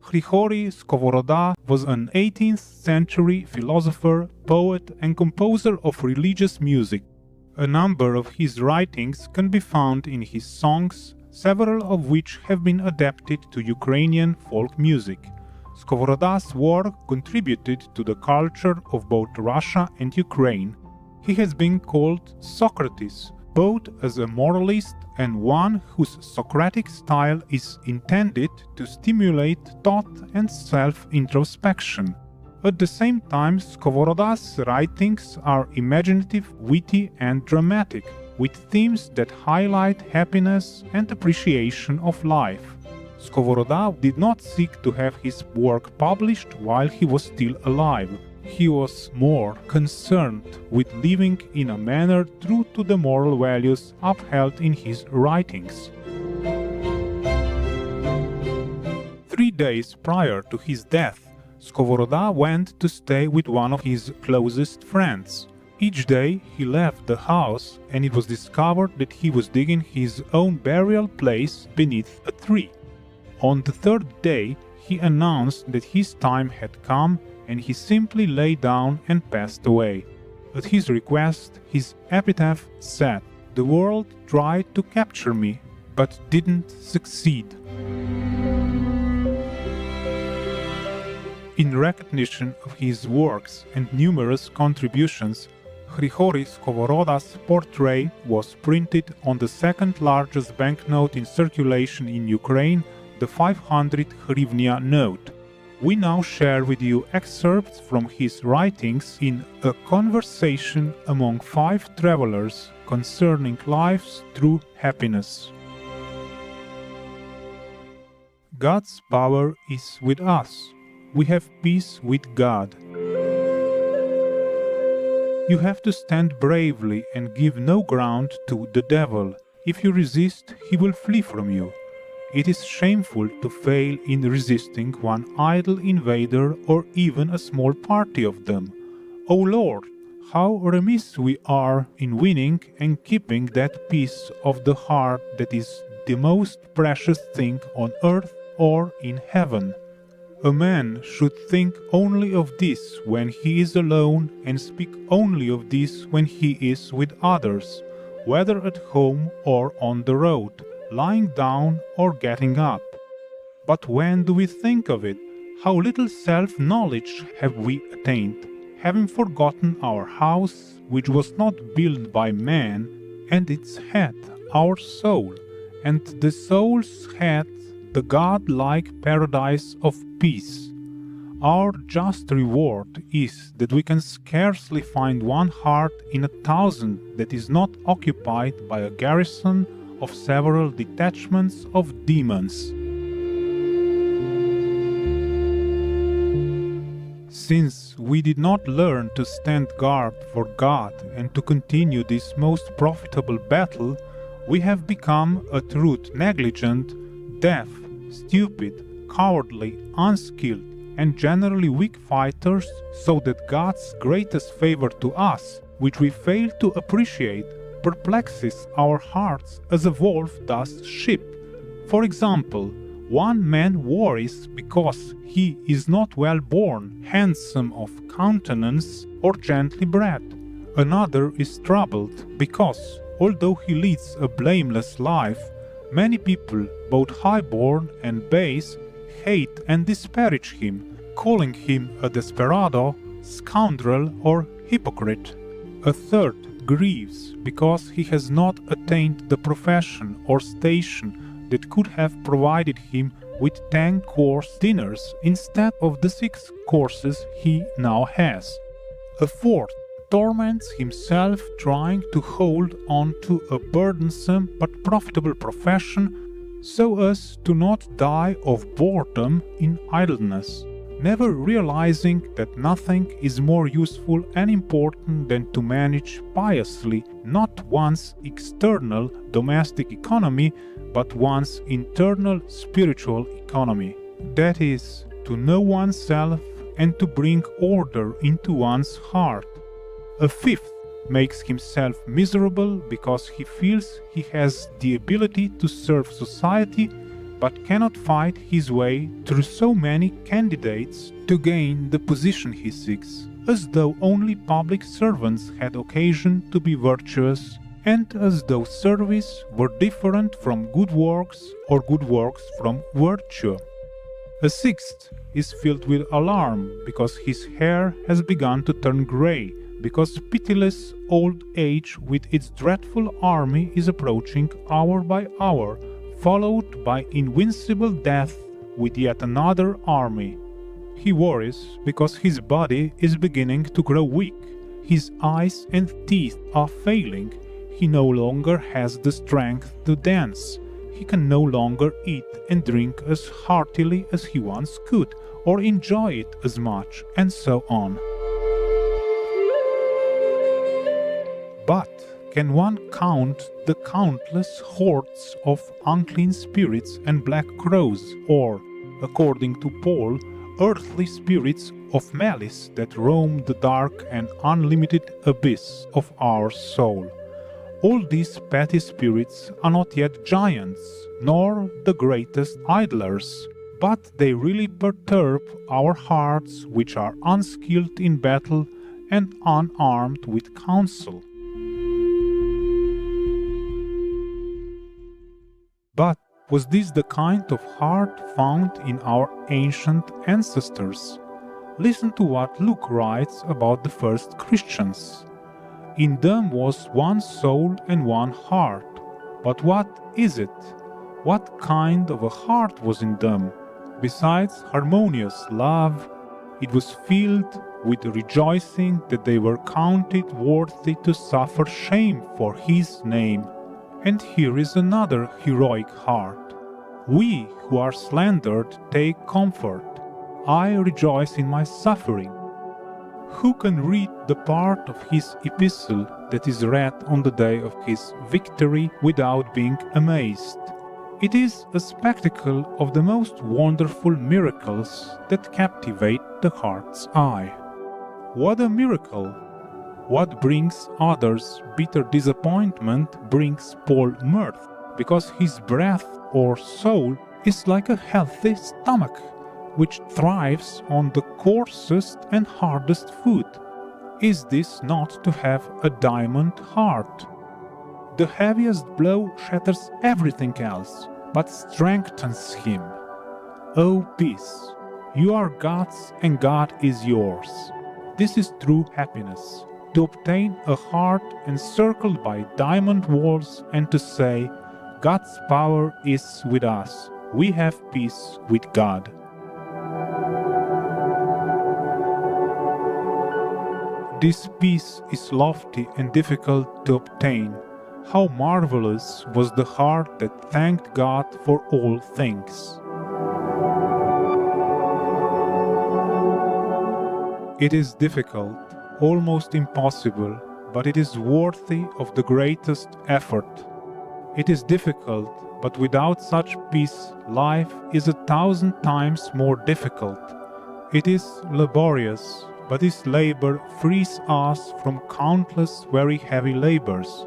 Hryhorii Skovoroda was an 18th century philosopher, poet, and composer of religious music. A number of his writings can be found in his songs, several of which have been adapted to Ukrainian folk music. Skovoroda's work contributed to the culture of both Russia and Ukraine. He has been called Socrates, both as a moralist and one whose Socratic style is intended to stimulate thought and self-introspection. At the same time, Skovoroda's writings are imaginative, witty, and dramatic, with themes that highlight happiness and appreciation of life. Skovoroda did not seek to have his work published while he was still alive. He was more concerned with living in a manner true to the moral values upheld in his writings. 3 days prior to his death, Skovoroda went to stay with one of his closest friends. Each day he left the house, and it was discovered that he was digging his own burial place beneath a tree. On the 3rd day, he announced that his time had come, and he simply lay down and passed away. At his request, his epitaph said, "The world tried to capture me, but didn't succeed." In recognition of his works and numerous contributions, Hryhorii Skovoroda's portrait was printed on the second largest banknote in circulation in Ukraine, the 500 hryvnia note. We now share with you excerpts from his writings in a conversation among 5 travelers concerning life's true happiness. God's power is with us. We have peace with God. You have to stand bravely and give no ground to the devil. If you resist, he will flee from you. It is shameful to fail in resisting one idle invader or even a small party of them. O Lord, how remiss we are in winning and keeping that peace of the heart that is the most precious thing on earth or in heaven. A man should think only of this when he is alone and speak only of this when he is with others, whether at home or on the road, lying down or getting up. But when do we think of it? How little self-knowledge have we attained, having forgotten our house, which was not built by man, and its head, our soul, and the soul's head, the God-like paradise of peace. Our just reward is that we can scarcely find one heart in 1,000 that is not occupied by a garrison of several detachments of demons. Since we did not learn to stand guard for God and to continue this most profitable battle, we have become a truth negligent, deaf, stupid, cowardly, unskilled, and generally weak fighters, so that God's greatest favor to us, which we fail to appreciate, perplexes our hearts as a wolf does sheep. For example, one man worries because he is not well born, handsome of countenance, or gently bred. Another is troubled because, although he leads a blameless life, many people, both high-born and base, hate and disparage him, calling him a desperado, scoundrel, or hypocrite. A third grieves because he has not attained the profession or station that could have provided him with 10-course dinners instead of the 6 courses he now has. A fourth torments himself trying to hold on to a burdensome but profitable profession so as to not die of boredom in idleness, never realizing that nothing is more useful and important than to manage piously not one's external domestic economy but one's internal spiritual economy. That is, to know oneself and to bring order into one's heart. A fifth makes himself miserable because he feels he has the ability to serve society, but cannot fight his way through so many candidates to gain the position he seeks, as though only public servants had occasion to be virtuous, and as though service were different from good works or good works from virtue. A sixth is filled with alarm because his hair has begun to turn grey, because pitiless old age with its dreadful army is approaching hour by hour, followed by invincible death with yet another army. He worries because his body is beginning to grow weak, his eyes and teeth are failing, he no longer has the strength to dance, he can no longer eat and drink as heartily as he once could, or enjoy it as much, and so on. But can one count the countless hordes of unclean spirits and black crows, or, according to Paul, earthly spirits of malice that roam the dark and unlimited abyss of our soul? All these petty spirits are not yet giants, nor the greatest idlers, but they really perturb our hearts, which are unskilled in battle and unarmed with counsel. But was this the kind of heart found in our ancient ancestors? Listen to what Luke writes about the first Christians. In them was one soul and one heart. But what is it? What kind of a heart was in them? Besides harmonious love, it was filled with rejoicing that they were counted worthy to suffer shame for his name. And here is another heroic heart. We who are slandered take comfort. I rejoice in my suffering. Who can read the part of his epistle that is read on the day of his victory without being amazed? It is a spectacle of the most wonderful miracles that captivate the heart's eye. What a miracle! What brings others bitter disappointment brings Paul mirth, because his breath or soul is like a healthy stomach, which thrives on the coarsest and hardest food. Is this not to have a diamond heart? The heaviest blow shatters everything else, but strengthens him. O peace, you are God's and God is yours. This is true happiness, to obtain a heart encircled by diamond walls and to say, God's power is with us, we have peace with God. This peace is lofty and difficult to obtain. How marvelous was the heart that thanked God for all things. It is difficult, almost impossible, but it is worthy of the greatest effort. It is difficult, but without such peace, life is 1,000 times more difficult. It is laborious, but this labor frees us from countless very heavy labors.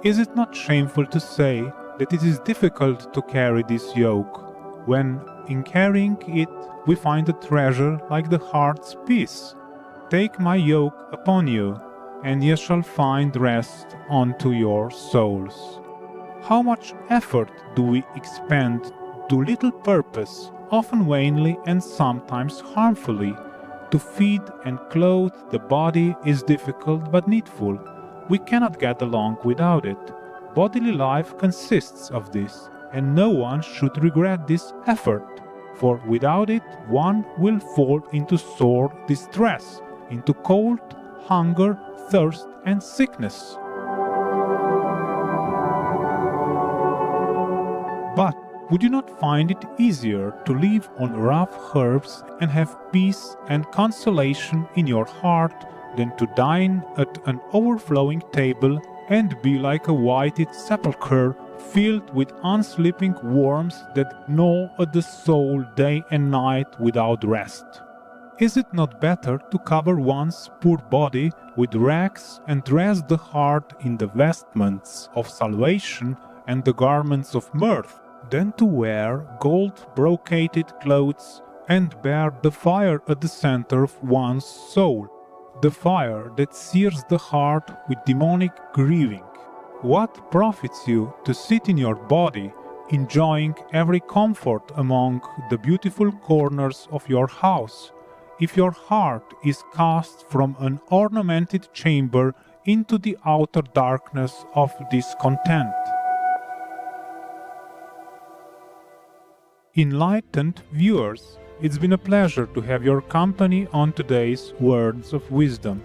Is it not shameful to say that it is difficult to carry this yoke, when, in carrying it, we find a treasure like the heart's peace? Take my yoke upon you, and ye shall find rest unto your souls. How much effort do we expend to little purpose, often vainly and sometimes harmfully? To feed and clothe the body is difficult but needful. We cannot get along without it. Bodily life consists of this, and no one should regret this effort, for without it one will fall into sore distress, into cold, hunger, thirst, and sickness. But would you not find it easier to live on rough herbs and have peace and consolation in your heart than to dine at an overflowing table and be like a whited sepulchre filled with unsleeping worms that gnaw at the soul day and night without rest? Is it not better to cover one's poor body with rags and dress the heart in the vestments of salvation and the garments of mirth, than to wear gold-brocaded clothes and bear the fire at the center of one's soul, the fire that sears the heart with demonic grieving. What profits you to sit in your body, enjoying every comfort among the beautiful corners of your house, if your heart is cast from an ornamented chamber into the outer darkness of discontent? Enlightened viewers, it's been a pleasure to have your company on today's Words of Wisdom.